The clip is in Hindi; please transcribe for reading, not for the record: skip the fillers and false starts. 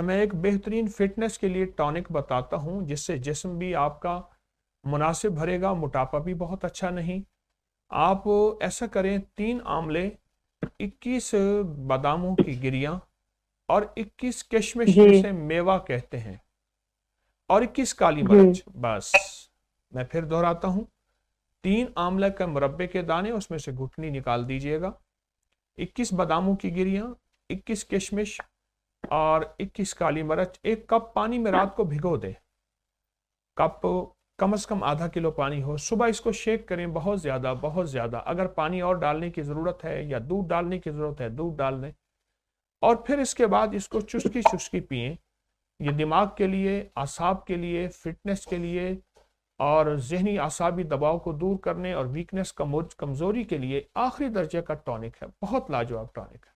मैं एक बेहतरीन फिटनेस के लिए टॉनिक बताता हूं, जिससे जिस्म भी आपका मुनासिब भरेगा, मोटापा भी बहुत अच्छा नहीं। आप ऐसा करें, 3 आंवले, 21 बादामों की गिरियां और 21 किशमिश जी। जिसे मेवा कहते हैं, और 21 काली जी। मिर्च। बस मैं फिर दोहराता हूं, 3 आंवले के मुरब्बे के दाने, उसमें से घुटनी निकाल दीजिएगा, 21 बादामों की गिरियां, 21 किशमिश और 21 काली मिर्च। 1 कप पानी में रात को भिगो दे। कप कम से कम आधा किलो पानी हो। सुबह इसको शेक करें, बहुत ज़्यादा बहुत ज़्यादा। अगर पानी और डालने की ज़रूरत है या दूध डालने की ज़रूरत है, दूध डाल दें। और फिर इसके बाद इसको चुस्की चुस्की पिएं। ये दिमाग के लिए, आसाब के लिए, फिटनेस के लिए और जहनी आसाबी दबाव को दूर करने और वीकनेस कमज़ोरी के लिए आखिरी दर्जे का टॉनिक है। बहुत लाजवाब टॉनिक है।